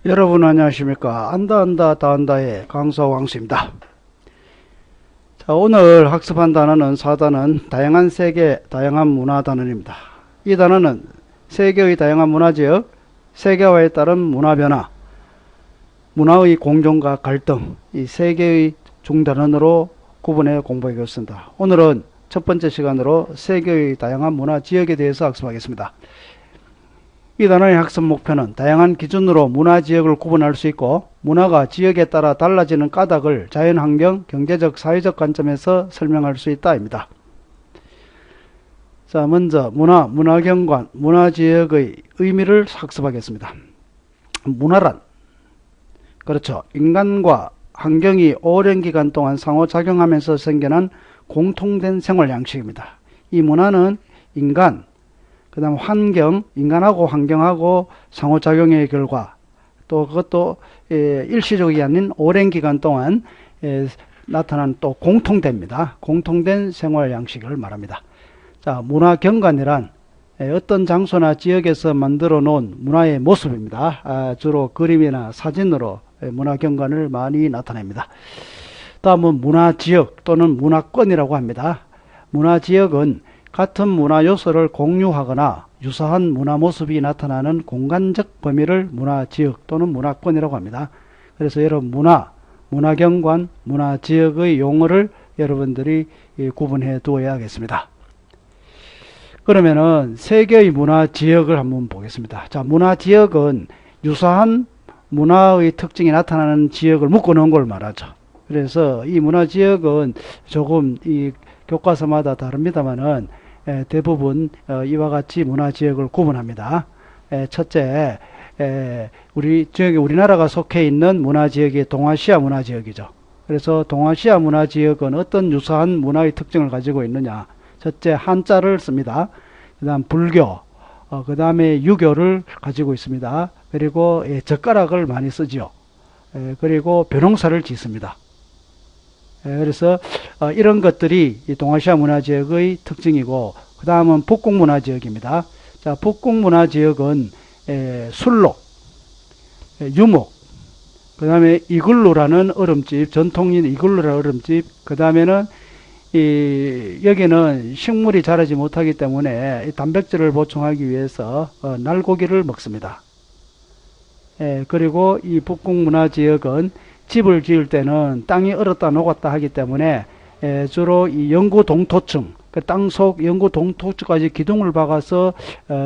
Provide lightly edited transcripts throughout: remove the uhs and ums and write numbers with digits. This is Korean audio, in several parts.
여러분 안녕하십니까. 안다 다 안다의 강사 왕수입니다. 자, 오늘 학습한 단어는 4단원 다양한 세계 다양한 문화 단원입니다. 이 단어는 세계의 다양한 문화지역, 세계화에 따른 문화 변화, 문화의 공존과 갈등, 이 세 개의 중단원으로 구분해 공부하겠습니다. 오늘은 첫 번째 시간으로 세계의 다양한 문화 지역에 대해서 학습하겠습니다. 이 단어의 학습 목표는 다양한 기준으로 문화 지역을 구분할 수 있고 문화가 지역에 따라 달라지는 까닭을 자연환경, 경제적, 사회적 관점에서 설명할 수 있다입니다. 자, 먼저 문화경관, 문화지역의 의미를 학습하겠습니다. 문화란, 그렇죠, 인간과 환경이 오랜 기간 동안 상호작용하면서 생겨난 공통된 생활 양식입니다. 이 문화는 인간, 그 다음 환경, 인간하고 환경하고 상호작용의 결과, 또 그것도 일시적이 아닌 오랜 기간 동안 나타난 또 공통됩니다. 공통된 생활 양식을 말합니다. 자, 문화경관이란 어떤 장소나 지역에서 만들어 놓은 문화의 모습입니다. 주로 그림이나 사진으로 문화경관을 많이 나타냅니다. 다음은 문화지역 또는 문화권이라고 합니다. 문화지역은 같은 문화 요소를 공유하거나 유사한 문화 모습이 나타나는 공간적 범위를 문화지역 또는 문화권이라고 합니다. 그래서 여러분 문화경관, 문화지역의 용어를 여러분들이 구분해 두어야겠습니다. 그러면은 세계의 문화지역을 한번 보겠습니다. 자, 문화지역은 유사한 문화의 특징이 나타나는 지역을 묶어놓은 걸 말하죠. 그래서 이 문화지역은 조금 이 교과서마다 다릅니다만은 대부분 이와 같이 문화지역을 구분합니다. 첫째, 우리나라가 속해 있는 문화지역이 동아시아 문화지역이죠. 그래서 동아시아 문화지역은 어떤 유사한 문화의 특징을 가지고 있느냐. 첫째, 한자를 씁니다. 그 다음 불교, 그 다음에 유교를 가지고 있습니다. 그리고 젓가락을 많이 쓰죠. 그리고 벼농사를 짓습니다. 그래서 이런 것들이 이 동아시아 문화지역의 특징이고, 그 다음은 북극 문화지역입니다. 자, 북극 문화지역은 술록, 유목, 그 다음에 이글루라는 얼음집, 전통인 이글루라는 얼음집, 그 다음에는 여기는 식물이 자라지 못하기 때문에 단백질을 보충하기 위해서 날고기를 먹습니다. 그리고 이 북극 문화지역은 집을 지을 때는 땅이 얼었다 녹았다 하기 때문에 주로 이 영구 동토층, 그 땅속 영구 동토층까지 기둥을 박아서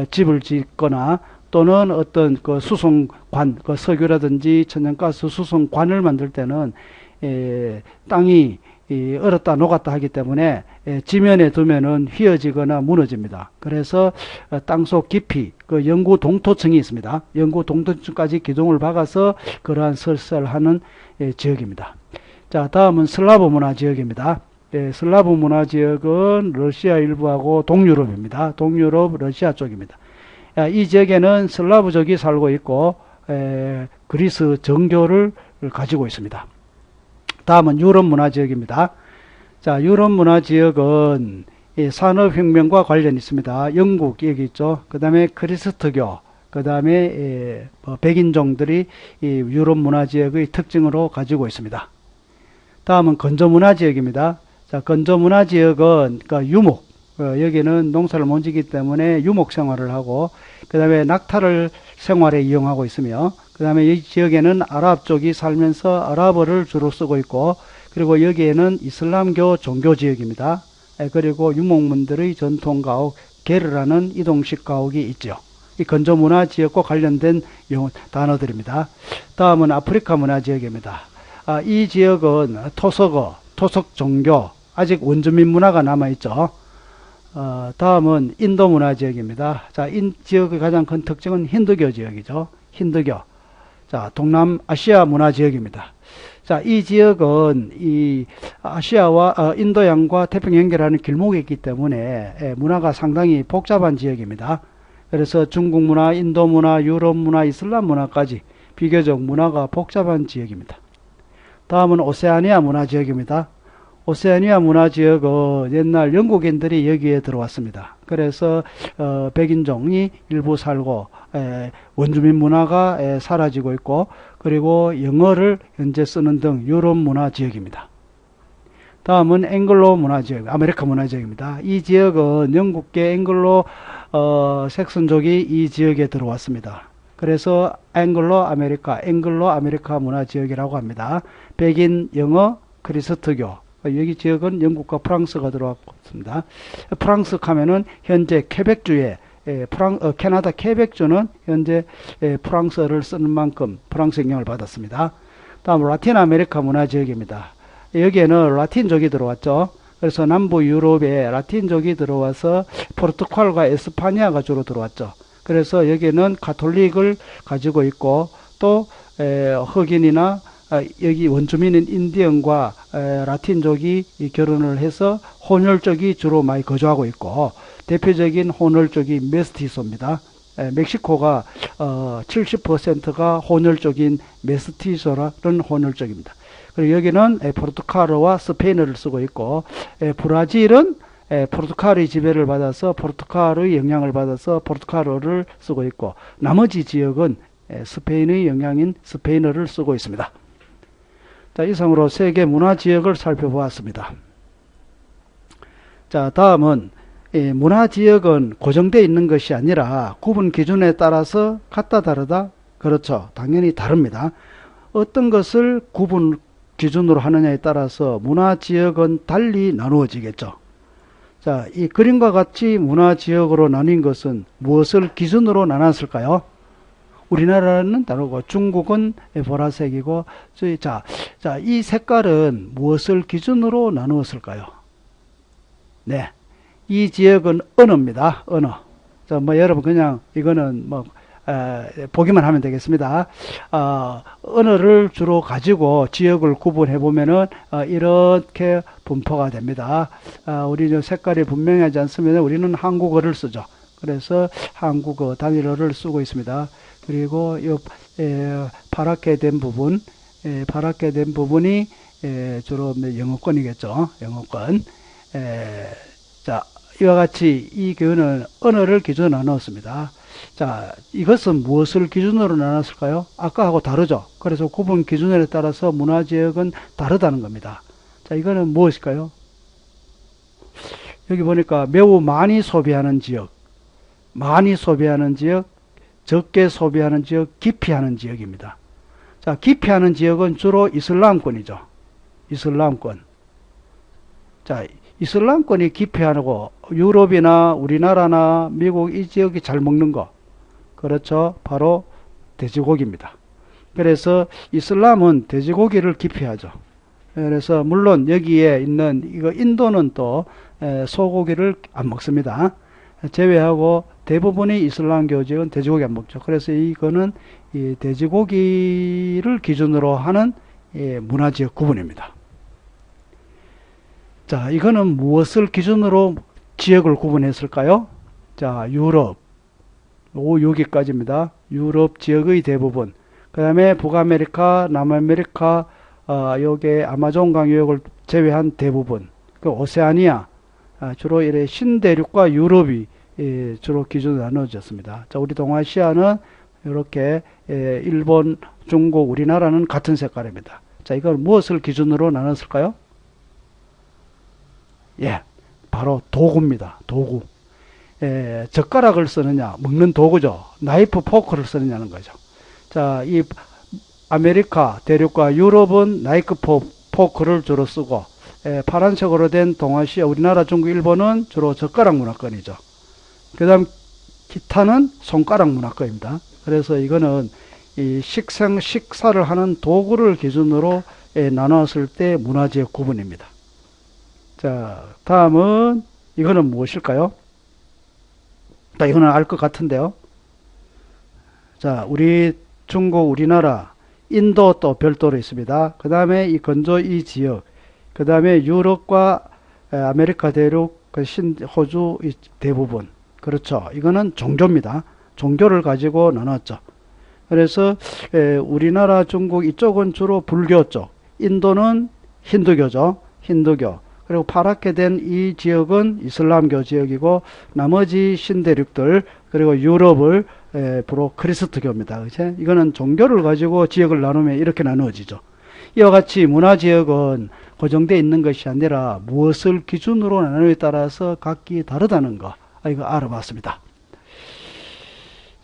집을 짓거나 또는 어떤 그 수송관, 그 석유라든지 천연가스 수송관을 만들 때는 땅이 얼었다 녹았다 하기 때문에 지면에 두면은 휘어지거나 무너집니다. 그래서 땅속 깊이 그 영구 동토층이 있습니다. 영구 동토층까지 기둥을 박아서 그러한 설사를 하는 지역입니다. 자, 다음은 슬라브 문화 지역입니다. 슬라브 문화 지역은 러시아 일부하고 동유럽입니다. 동유럽 러시아 쪽입니다. 이 지역에는 슬라브족이 살고 있고 그리스 정교를 가지고 있습니다. 다음은 유럽 문화 지역입니다. 자, 유럽 문화 지역은 산업혁명과 관련이 있습니다. 영국 여기 있죠. 그 다음에 크리스트교, 그 다음에 백인종들이 이 유럽 문화 지역의 특징으로 가지고 있습니다. 다음은 건조 문화 지역입니다. 자, 건조 문화 지역은 그러니까 유목, 여기는 농사를 못 짓기 때문에 유목 생활을 하고, 그 다음에 낙타를 생활에 이용하고 있으며, 그 다음에 이 지역에는 아랍족이 살면서 아랍어를 주로 쓰고 있고, 그리고 여기에는 이슬람교 종교 지역입니다. 그리고 유목민들의 전통 가옥, 게르라는 이동식 가옥이 있죠. 이 건조 문화 지역과 관련된 단어들입니다. 다음은 아프리카 문화 지역입니다. 이 지역은 토속어, 토속 종교, 아직 원주민 문화가 남아있죠. 다음은 인도 문화 지역입니다. 자, 이 지역의 가장 큰 특징은 힌두교 지역이죠. 힌두교. 자, 동남아시아 문화 지역입니다. 자, 이 지역은 이 아시아와 인도양과 태평양 연결하는 길목이 있기 때문에 문화가 상당히 복잡한 지역입니다. 그래서 중국 문화, 인도 문화, 유럽 문화, 이슬람 문화까지 비교적 문화가 복잡한 지역입니다. 다음은 오세아니아 문화 지역입니다. 오세아니아 문화지역은 옛날 영국인들이 여기에 들어왔습니다. 그래서 백인종이 일부 살고 원주민 문화가 사라지고 있고, 그리고 영어를 현재 쓰는 등 유럽 문화지역입니다. 다음은 앵글로 문화지역, 아메리카 문화지역입니다. 이 지역은 영국계 앵글로 색슨족이 이 지역에 들어왔습니다. 그래서 앵글로 아메리카 문화지역이라고 합니다. 백인, 영어, 그리스도교. 여기 지역은 영국과 프랑스가 들어왔습니다. 프랑스 하면은 현재 퀘벡주에 캐나다 퀘벡주는 현재 프랑스어를 쓰는 만큼 프랑스 영향을 받았습니다. 다음 라틴 아메리카 문화지역입니다. 여기에는 라틴족이 들어왔죠. 그래서 남부 유럽에 라틴족이 들어와서 포르투갈과 에스파니아가 주로 들어왔죠. 그래서 여기는 가톨릭을 가지고 있고, 또 흑인이나 여기 원주민인 인디언과 라틴족이 결혼을 해서 혼혈족이 주로 많이 거주하고 있고, 대표적인 혼혈족이 메스티소입니다. 멕시코가 70%가 혼혈족인 메스티소라는 혼혈족입니다. 그리고 여기는 포르투갈어와 스페인어를 쓰고 있고, 브라질은 포르투갈의 지배를 받아서 포르투갈의 영향을 받아서 포르투갈어를 쓰고 있고, 나머지 지역은 스페인의 영향인 스페인어를 쓰고 있습니다. 자, 이상으로 세계 문화지역을 살펴보았습니다. 자, 다음은 문화지역은 고정되어 있는 것이 아니라 구분 기준에 따라서 같다 다르다? 그렇죠. 당연히 다릅니다. 어떤 것을 구분 기준으로 하느냐에 따라서 문화지역은 달리 나누어지겠죠. 자, 이 그림과 같이 문화지역으로 나뉜 것은 무엇을 기준으로 나눴을까요? 우리나라는 다르고 중국은 보라색이고, 자, 이 색깔은 무엇을 기준으로 나누었을까요? 네, 이 지역은 언어입니다. 언어. 자, 여러분 그냥 이거는 보기만 하면 되겠습니다. 언어를 주로 가지고 지역을 구분해 보면은 이렇게 분포가 됩니다. 우리 색깔이 분명하지 않으면 우리는 한국어를 쓰죠. 그래서 한국어 단일어를 쓰고 있습니다. 그리고 이 파랗게 된 부분이 주로 영어권이겠죠. 영어권. 자, 이와 같이 이 교훈은 언어를 기준으로 나눴습니다. 자, 이것은 무엇을 기준으로 나눴을까요? 아까하고 다르죠. 그래서 구분 기준에 따라서 문화지역은 다르다는 겁니다. 자, 이거는 무엇일까요? 여기 보니까 매우 많이 소비하는 지역, 적게 소비하는 지역, 기피하는 지역입니다. 자, 기피하는 지역은 주로 이슬람권이죠. 이슬람권. 자, 이슬람권이 기피하고 유럽이나 우리나라나 미국 이 지역이 잘 먹는 거, 그렇죠. 바로 돼지고기입니다. 그래서 이슬람은 돼지고기를 기피하죠. 그래서 물론 여기에 있는 인도는 또 소고기를 안 먹습니다. 제외하고 대부분의 이슬람교 지역은 돼지고기 안 먹죠. 그래서 이거는 이 돼지고기를 기준으로 하는 문화지역 구분입니다. 자, 이거는 무엇을 기준으로 지역을 구분했을까요? 자, 유럽. 여기까지입니다. 유럽 지역의 대부분. 그 다음에 북아메리카, 남아메리카, 여기에 아마존강 유역을 제외한 대부분. 그 오세아니아, 주로 이래 신대륙과 유럽이 주로 기준으로 나눠졌습니다. 자, 우리 동아시아는 이렇게 일본, 중국, 우리나라는 같은 색깔입니다. 자, 이걸 무엇을 기준으로 나눴을까요? 예, 바로 도구입니다. 도구. 젓가락을 쓰느냐, 먹는 도구죠. 나이프, 포크를 쓰느냐는 거죠. 자, 이 아메리카 대륙과 유럽은 나이프, 포크를 주로 쓰고, 파란색으로 된 동아시아, 우리나라, 중국, 일본은 주로 젓가락 문화권이죠. 그 다음 기타는 손가락 문화권입니다. 그래서 이거는 이 식사를 하는 도구를 기준으로 나눴을 때 문화지역 구분입니다. 자, 다음은 이거는 무엇일까요? 자, 이거는 알 것 같은데요. 자, 우리 중국, 우리나라, 인도 또 별도로 있습니다. 그 다음에 이 건조 이 지역, 그 다음에 유럽과 아메리카 대륙, 호주 대부분. 그렇죠. 이거는 종교입니다. 종교를 가지고 나눴죠. 그래서 우리나라, 중국 이쪽은 주로 불교 쪽, 인도는 힌두교죠. 힌두교. 그리고 파랗게 된 이 지역은 이슬람교 지역이고 나머지 신대륙들 그리고 유럽을 주로 그리스도교입니다. 그치? 이거는 종교를 가지고 지역을 나누면 이렇게 나누어지죠. 이와 같이 문화지역은 고정되어 있는 것이 아니라 무엇을 기준으로 나누에 따라서 각기 다르다는 거, 이거 알아봤습니다.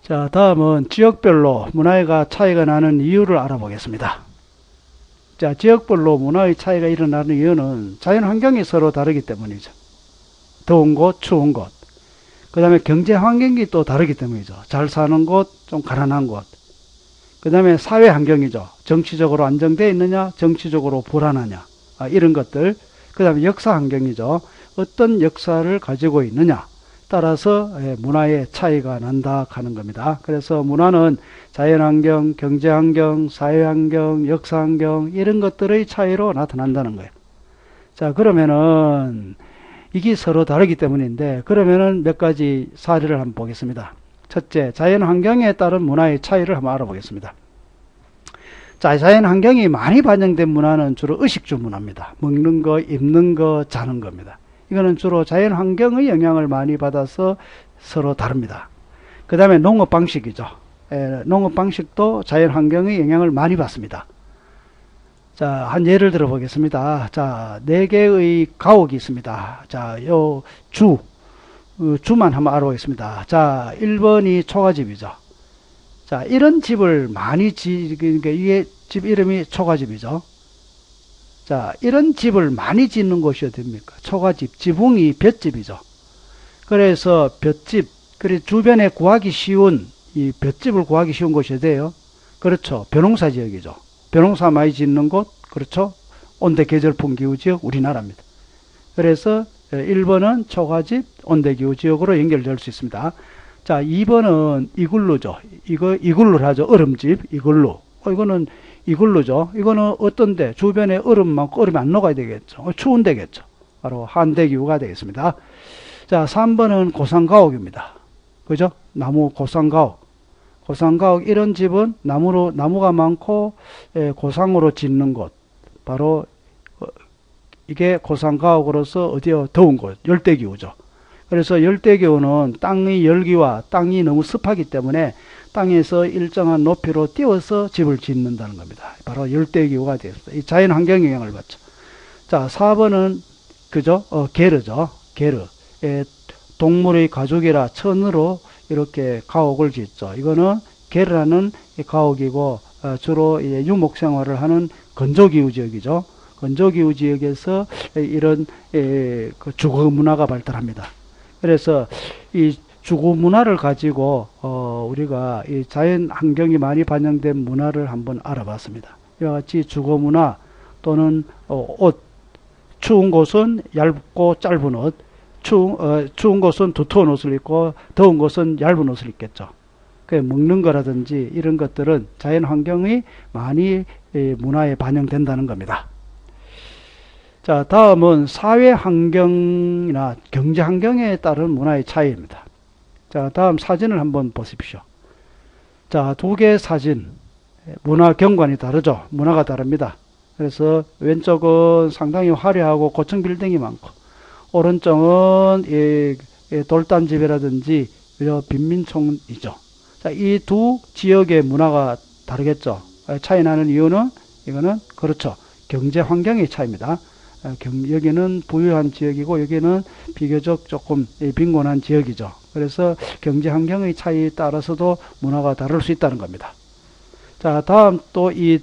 자, 다음은 지역별로 문화가 차이가 나는 이유를 알아보겠습니다. 자, 지역별로 문화의 차이가 일어나는 이유는 자연 환경이 서로 다르기 때문이죠. 더운 곳, 추운 곳. 그 다음에 경제 환경이 또 다르기 때문이죠. 잘 사는 곳, 좀 가난한 곳. 그 다음에 사회 환경이죠. 정치적으로 안정되어 있느냐, 정치적으로 불안하냐. 이런 것들. 그 다음에 역사 환경이죠. 어떤 역사를 가지고 있느냐. 따라서 문화의 차이가 난다 하는 겁니다. 그래서 문화는 자연환경, 경제환경, 사회환경, 역사환경 이런 것들의 차이로 나타난다는 거예요. 자, 그러면은 이게 서로 다르기 때문인데 그러면은 몇 가지 사례를 한번 보겠습니다. 첫째, 자연환경에 따른 문화의 차이를 한번 알아보겠습니다. 자, 자연환경이 많이 반영된 문화는 주로 의식주 문화입니다. 먹는 거, 입는 거, 자는 겁니다. 이거는 주로 자연 환경의 영향을 많이 받아서 서로 다릅니다. 그 다음에 농업 방식이죠. 농업 방식도 자연 환경의 영향을 많이 받습니다. 자, 한 예를 들어 보겠습니다. 자, 4개의 가옥이 있습니다. 자, 주만 한번 알아보겠습니다. 자, 1번이 초가집이죠. 자, 이런 집을 많이 그러니까 이게 집 이름이 초가집이죠. 자, 이런 집을 많이 짓는 곳이 어딥니까? 초가집, 지붕이 볏집이죠. 그래서 볏집, 그리고 주변에 구하기 쉬운, 이 볏집을 구하기 쉬운 곳이 어디예요? 그렇죠. 벼농사 지역이죠. 벼농사 많이 짓는 곳, 그렇죠. 온대 계절풍 기후 지역, 우리나라입니다. 그래서 1번은 초가집, 온대 기후 지역으로 연결될 수 있습니다. 자, 2번은 이글루죠. 이글루를 하죠. 얼음집, 이글루. 이거는 이글루죠. 이거는 어떤데 주변에 얼음 많고 얼음이 안 녹아야 되겠죠. 추운 데겠죠. 바로 한대기후가 되겠습니다. 자, 3번은 고산가옥입니다. 그죠? 나무 고산가옥. 고산가옥 이런 집은 나무가 많고 고상으로 짓는 곳. 바로 이게 고산가옥으로서 어디요? 더운 곳. 열대기후죠. 그래서 열대기후는 땅의 열기와 땅이 너무 습하기 때문에 땅에서 일정한 높이로 띄워서 집을 짓는다는 겁니다. 바로 열대기후가 되었습니다. 이 자연 환경 영향을 받죠. 자, 4번은 그죠? 게르죠. 게르. 동물의 가죽이라 천으로 이렇게 가옥을 짓죠. 이거는 게르라는 가옥이고 주로 유목 생활을 하는 건조기후 지역이죠. 건조기후 지역에서 이런 주거 문화가 발달합니다. 그래서 이 주거 문화를 가지고 우리가 이 자연 환경이 많이 반영된 문화를 한번 알아봤습니다. 이와 같이 주거 문화 또는 옷, 추운 곳은 얇고 짧은 옷, 추운 곳은 두터운 옷을 입고 더운 곳은 얇은 옷을 입겠죠. 먹는 거라든지 이런 것들은 자연 환경이 많이 문화에 반영된다는 겁니다. 자, 다음은 사회 환경이나 경제 환경에 따른 문화의 차이입니다. 자, 다음 사진을 한번 보십시오. 자, 2개의 사진. 문화 경관이 다르죠. 문화가 다릅니다. 그래서 왼쪽은 상당히 화려하고 고층 빌딩이 많고, 오른쪽은 돌담집이라든지 빈민촌이죠. 자, 이 두 지역의 문화가 다르겠죠. 차이 나는 이유는 이거는 그렇죠. 경제 환경의 차이입니다. 여기는 부유한 지역이고 여기는 비교적 조금 빈곤한 지역이죠. 그래서 경제 환경의 차이에 따라서도 문화가 다를 수 있다는 겁니다. 자, 다음 또 이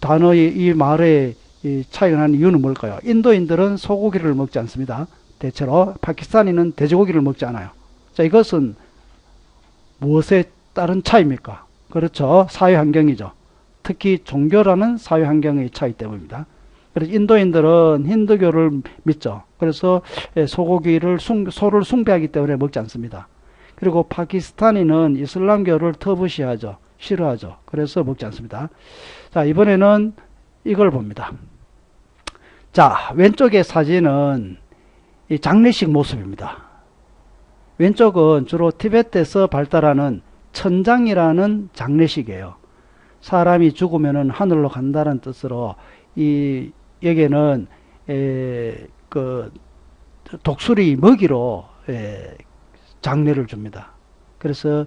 단어의 이 말의 이 차이가 나는 이유는 뭘까요? 인도인들은 소고기를 먹지 않습니다. 대체로 파키스탄인은 돼지고기를 먹지 않아요. 자, 이것은 무엇에 따른 차이입니까? 그렇죠. 사회 환경이죠. 특히 종교라는 사회 환경의 차이 때문입니다. 그래서 인도인들은 힌두교를 믿죠. 그래서 소를 숭배하기 때문에 먹지 않습니다. 그리고 파키스탄인은 이슬람교를 터부시하죠. 싫어하죠. 그래서 먹지 않습니다. 자, 이번에는 이걸 봅니다. 자, 왼쪽의 사진은 이 장례식 모습입니다. 왼쪽은 주로 티베트에서 발달하는 천장이라는 장례식이에요. 사람이 죽으면 하늘로 간다는 뜻으로 여기에는 그 독수리 먹이로 장례를 줍니다. 그래서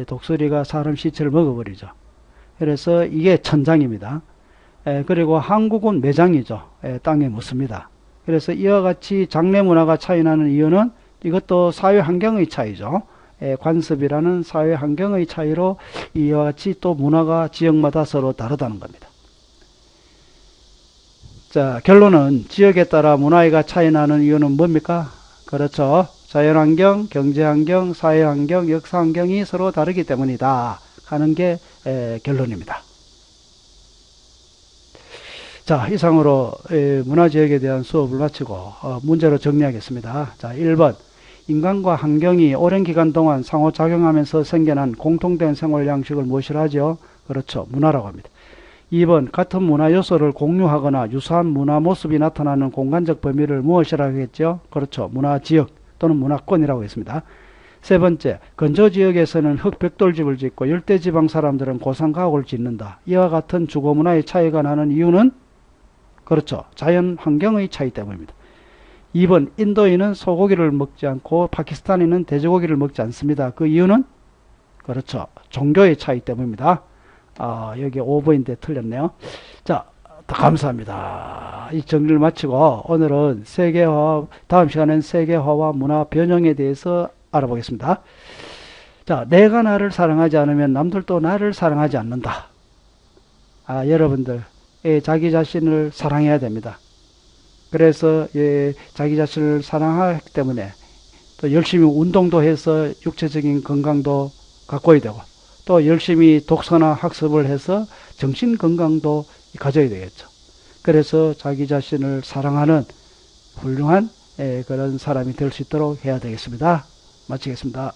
독수리가 사람 시체를 먹어버리죠. 그래서 이게 천장입니다. 그리고 한국은 매장이죠. 땅에 묻습니다. 그래서 이와 같이 장례 문화가 차이나는 이유는 이것도 사회 환경의 차이죠. 관습이라는 사회 환경의 차이로 이와 같이 또 문화가 지역마다 서로 다르다는 겁니다. 자, 결론은 지역에 따라 문화가 차이나는 이유는 뭡니까? 그렇죠. 자연환경, 경제환경, 사회환경, 역사환경이 서로 다르기 때문이다 하는 게 결론입니다. 자, 이상으로 문화지역에 대한 수업을 마치고 문제로 정리하겠습니다. 자, 1번 인간과 환경이 오랜 기간 동안 상호작용하면서 생겨난 공통된 생활 양식을 무엇이라 하죠? 그렇죠. 문화라고 합니다. 2번 같은 문화 요소를 공유하거나 유사한 문화 모습이 나타나는 공간적 범위를 무엇이라 하겠죠? 그렇죠. 문화지역 또는 문화권이라고 했습니다. 세 번째, 건조지역에서는 흙벽돌집을 짓고 열대지방 사람들은 고상가옥을 짓는다. 이와 같은 주거문화의 차이가 나는 이유는 그렇죠. 자연환경의 차이 때문입니다. 2번 인도인은 소고기를 먹지 않고 파키스탄인은 돼지고기를 먹지 않습니다. 그 이유는 그렇죠. 종교의 차이 때문입니다. 여기 5번인데 틀렸네요. 자, 감사합니다. 이 정리를 마치고 오늘은 세계화, 다음 시간엔 세계화와 문화 변형에 대해서 알아보겠습니다. 자, 내가 나를 사랑하지 않으면 남들도 나를 사랑하지 않는다. 여러분들 자기 자신을 사랑해야 됩니다. 그래서 자기 자신을 사랑하기 때문에 또 열심히 운동도 해서 육체적인 건강도 가꿔야 되고 또 열심히 독서나 학습을 해서 정신 건강도 가져야 되겠죠. 그래서 자기 자신을 사랑하는 훌륭한 그런 사람이 될 수 있도록 해야 되겠습니다. 마치겠습니다.